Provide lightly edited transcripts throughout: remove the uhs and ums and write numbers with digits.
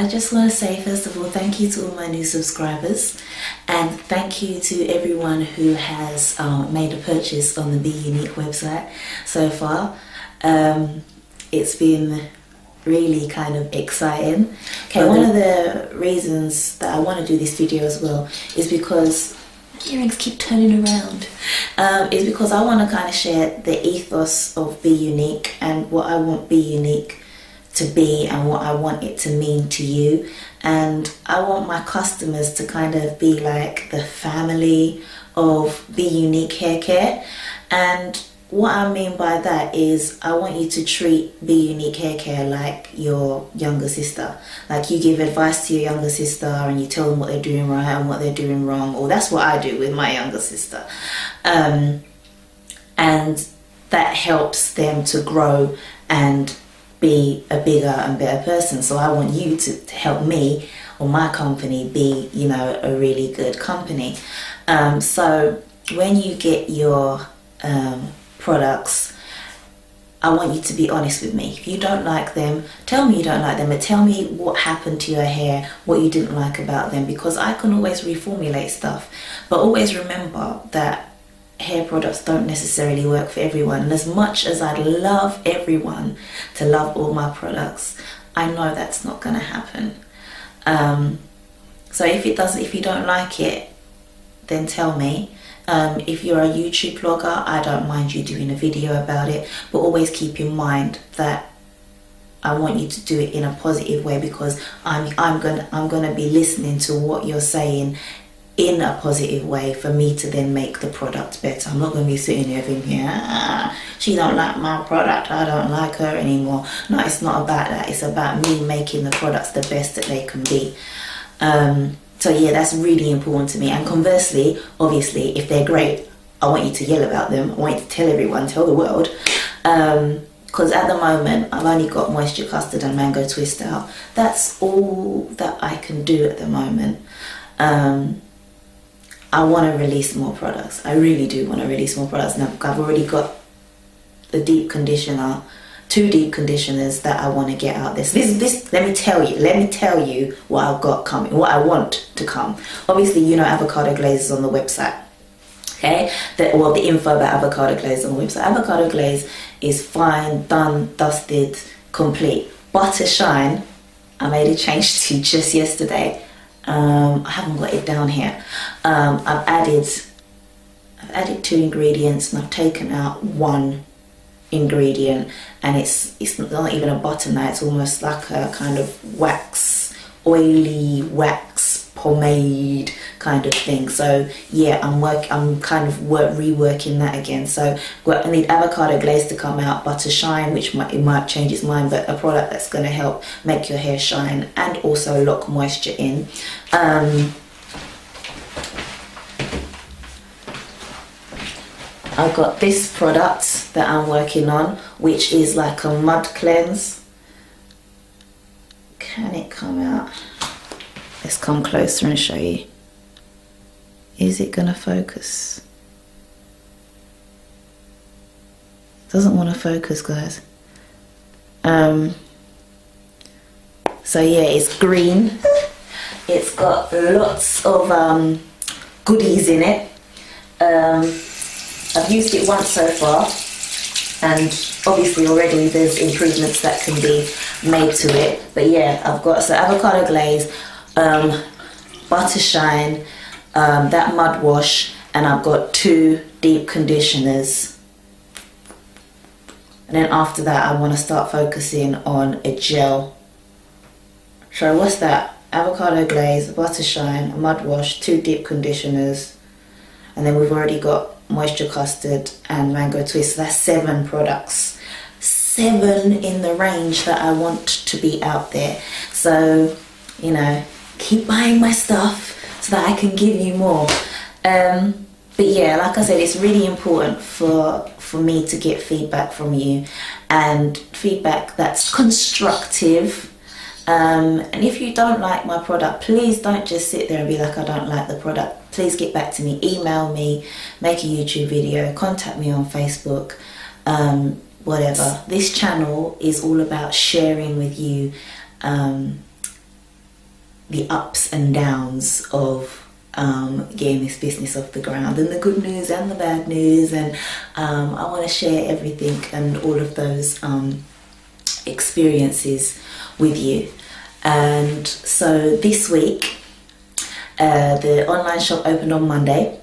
I just want to say, first of all, thank you to all my new subscribers, and thank you to everyone who has made a purchase on the Beunique website so far. It's been really kind of exciting. Okay, one of the reasons that I want to do this video as well is because earrings keep turning around. Is because I want to kind of share the ethos of Beunique and what I want Beunique to be and what I want it to mean to you. And I want my customers to kind of be like the family of Beunique Hair Care. And what I mean by that is I want you to treat Beunique Hair Care like your younger sister. Like you give advice to your younger sister and you tell them what they're doing right and what they're doing wrong. Or that's what I do with my younger sister. And that helps them to grow and be a bigger and better person. So I want you to help me or my company be, you know, a really good company. So when you get your products, I want you to be honest with me. If you don't like them, tell me you don't like them, but tell me what happened to your hair, what you didn't like about them, because I can always reformulate stuff. But always remember that hair products don't necessarily work for everyone. And as much as I'd love everyone to love all my products, I know that's not going to happen. So if you don't like it, then tell me. If you're a YouTube blogger, I don't mind you doing a video about it, but always keep in mind that I want you to do it in a positive way, because I'm gonna be listening to what you're saying in a positive way for me to then make the product better. I'm not going to be sitting here thinking, she don't like my product, I don't like her anymore. No, it's not about that. It's about me making the products the best that they can be. So yeah, that's really important to me. And conversely, obviously, if they're great, I want you to yell about them. I want you to tell everyone, tell the world. Because at the moment, I've only got Moisture Custard and Mango Twist out. That's all that I can do at the moment. I want to release more products. I really do want to release more products. Now, I've already got the deep conditioner, 2 deep conditioners that I want to get out there. So this, let me tell you what I've got coming, what I want to come. Obviously, you know, avocado glaze is on the website. Okay, the info about avocado glaze on the website. Avocado glaze is fine, done, dusted, complete. Butter shine, I made a change to just yesterday. I haven't got it down here. I've added 2 ingredients and I've taken out 1 ingredient, and it's not even a butter now. It's almost like a kind of wax, oily wax pomade kind of thing. So yeah, I'm kind of reworking that again. So I need avocado glaze to come out, butter shine, which might change its mind, but a product that's going to help make your hair shine and also lock moisture in. I've got this product that I'm working on, which is like a mud cleanse. Can it come out? Let's come closer and show you. Is it gonna focus? Doesn't want to focus, guys. So yeah, it's green. It's got lots of goodies in it. I've used it once so far, and obviously already there's improvements that can be made to it. But yeah, I've got avocado glaze, butter shine, that mud wash, and I've got 2 deep conditioners. And then after that, I want to start focusing on a gel. So what's that? Avocado glaze, butter shine, a mud wash, 2 deep conditioners, and then we've already got Moisture Custard and Mango Twist. So that's 7 products. 7 in the range that I want to be out there. So, you know, keep buying my stuff so that I can give you more. But yeah, like I said, it's really important for me to get feedback from you, and feedback that's constructive. And if you don't like my product, please don't just sit there and be like, I don't like the product. Please get back to me, email me, make a YouTube video, contact me on Facebook, whatever. This channel is all about sharing with you the ups and downs of getting this business off the ground, and the good news and the bad news, and I want to share everything and all of those experiences with you. And so this week the online shop opened on Monday,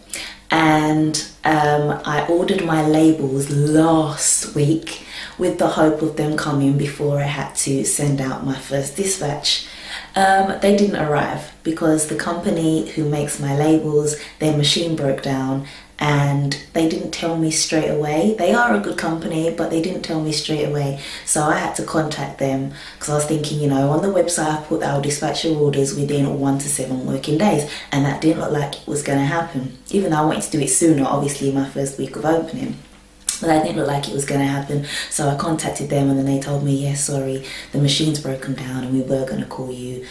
and I ordered my labels last week with the hope of them coming before I had to send out my first dispatch. They didn't arrive because the company who makes my labels, their machine broke down, and they didn't tell me straight away. They are a good company, but they didn't tell me straight away. So I had to contact them because I was thinking, you know, on the website I put I'll dispatch your orders within 1 to 7 working days, and that didn't look like it was going to happen. Even though I wanted to do it sooner, obviously my first week of opening. But that didn't look like it was going to happen. So I contacted them, and then they told me, yes, sorry, the machine's broken down and we were going to call you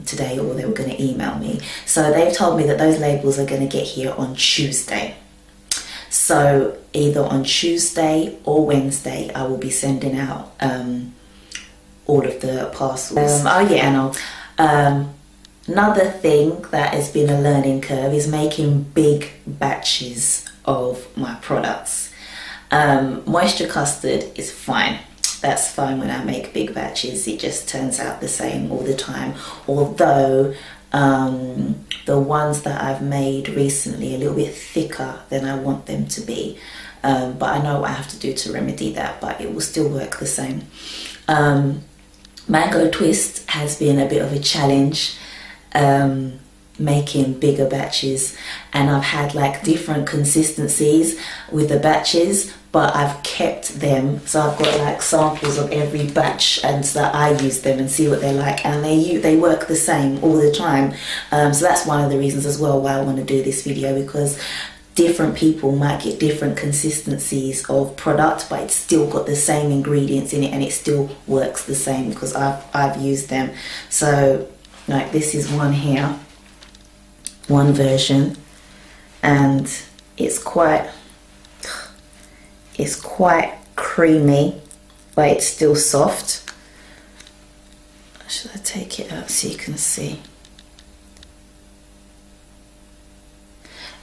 today, or they were going to email me. So they've told me that those labels are going to get here on Tuesday. So either on Tuesday or Wednesday I will be sending out all of the parcels. Oh yeah, and another thing that has been a learning curve is making big batches of my products. Moisture custard is fine. That's fine when I make big batches. It just turns out the same all the time. Although the ones that I've made recently are a little bit thicker than I want them to be. But I know what I have to do to remedy that, but it will still work the same. Mango twist has been a bit of a challenge. Making bigger batches, and I've had like different consistencies with the batches, but I've kept them, so I've got like samples of every batch, and so that I use them and see what they're like, and they work the same all the time. So that's one of the reasons as well why I want to do this video, because different people might get different consistencies of product, but it's still got the same ingredients in it and it still works the same because I've used them. So like this is one here, one version, and it's quite creamy, but it's still soft. Should I take it out so you can see?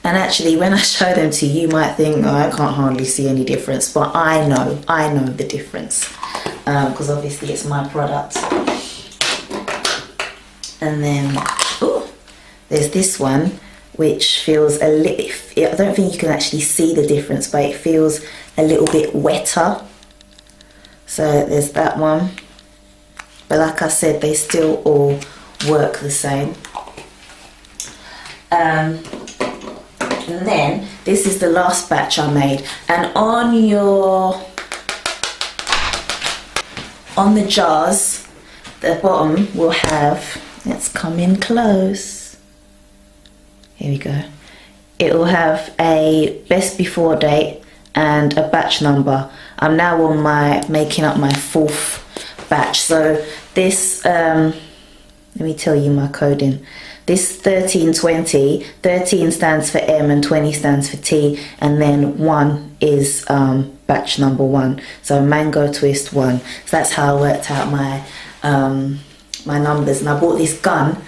And actually when I show them to you, you might think, oh, I can't hardly see any difference, but I know the difference because obviously it's my product. And then there's this one which feels a little, I don't think you can actually see the difference, but it feels a little bit wetter. So there's that one. But like I said, they still all work the same. And then this is the last batch I made. And on the jars, the bottom will have, let's come in close. Here we go. It will have a best before date and a batch number. I'm now on making up my 4th batch. So this, let me tell you my coding. This 1320, 13 stands for M and 20 stands for T, and then 1 is batch number 1. So mango twist 1. So that's how I worked out my my numbers. And I bought this gun.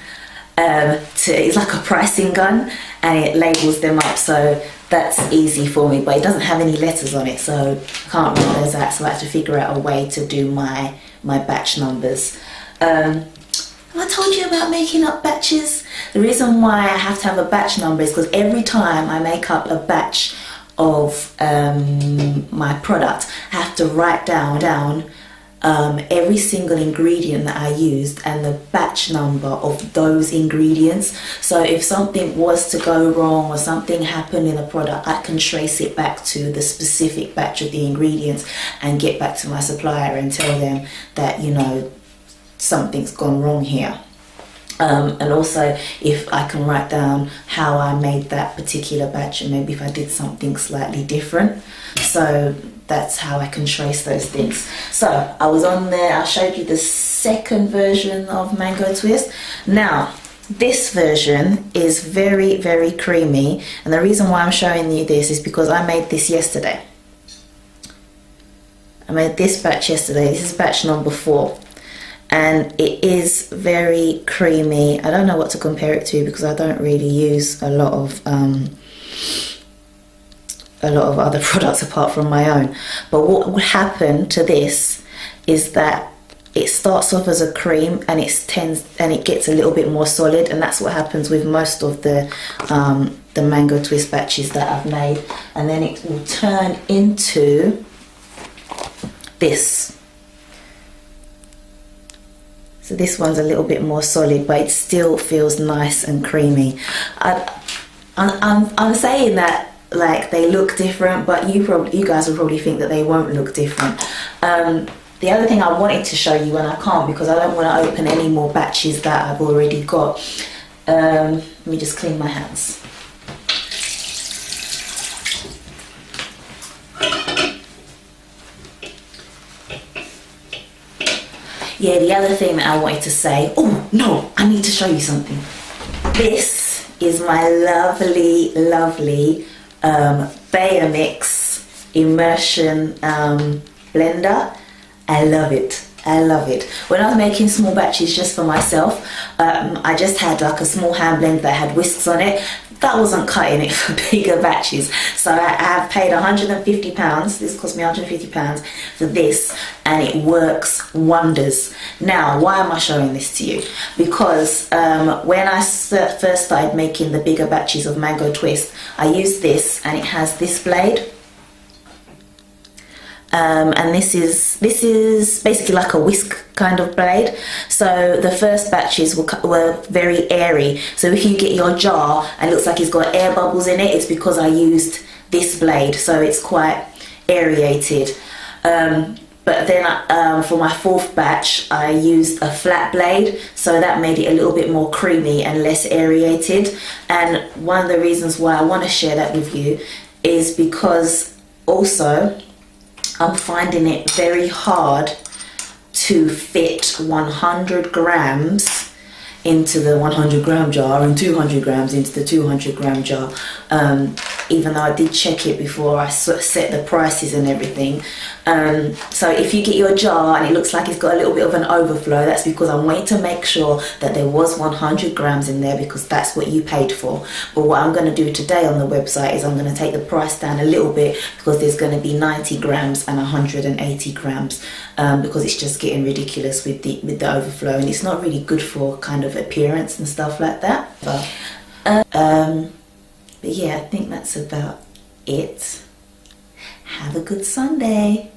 It's like a pricing gun, and it labels them up, so that's easy for me, but it doesn't have any letters on it, so I can't write those out, so I have to figure out a way to do my batch numbers. Have I told you about making up batches? The reason why I have to have a batch number is because every time I make up a batch of my product, I have to write down every single ingredient that I used and the batch number of those ingredients. So if something was to go wrong or something happened in a product, I can trace it back to the specific batch of the ingredients and get back to my supplier and tell them that, you know, something's gone wrong here. And also if I can write down how I made that particular batch and maybe if I did something slightly different. So that's how I can trace those things. So I was on there, I showed you the 2nd version of mango twist. Now this version is very, very creamy, and the reason why I'm showing you this is because I made this yesterday. I made this batch yesterday. This is batch number 4, and it is very creamy. I don't know what to compare it to because I don't really use a lot of other products apart from my own. But what would happen to this is that it starts off as a cream and it gets a little bit more solid, and that's what happens with most of the mango twist batches that I've made, and then it will turn into this. So this one's a little bit more solid, but it still feels nice and creamy. I'm saying that like they look different, but you guys will probably think that they won't look different. The other thing I wanted to show you, and I can't because I don't want to open any more batches that I've already got. Let me just clean my hands. Yeah, the other thing that I wanted to say, oh no, I need to show you something. This is my lovely, lovely Beunique immersion blender. I love it. I love it. When I was making small batches just for myself, I just had like a small hand blender that had whisks on it. That wasn't cutting it for bigger batches. So I have paid £150. This cost me £150 for this, and it works wonders. Now, why am I showing this to you? Because when I first started making the bigger batches of mango twist, I used this, and it has this blade. And this is basically like a whisk kind of blade. So the first batches were very airy. So if you get your jar and it looks like it's got air bubbles in it, it's because I used this blade. So it's quite aerated. But then for my fourth batch, I used a flat blade. So that made it a little bit more creamy and less aerated. And one of the reasons why I want to share that with you is because also I'm finding it very hard to fit 100 grams into the 100 gram jar and 200 grams into the 200 gram jar. Even though I did check it before I set the prices and everything. So if you get your jar and it looks like it's got a little bit of an overflow, that's because I'm waiting to make sure that there was 100 grams in there, because that's what you paid for. But what I'm going to do today on the website is I'm going to take the price down a little bit, because there's going to be 90 grams and 180 grams, because it's just getting ridiculous with the overflow, and it's not really good for kind of appearance and stuff like that. But yeah, I think that's about it. Have a good Sunday.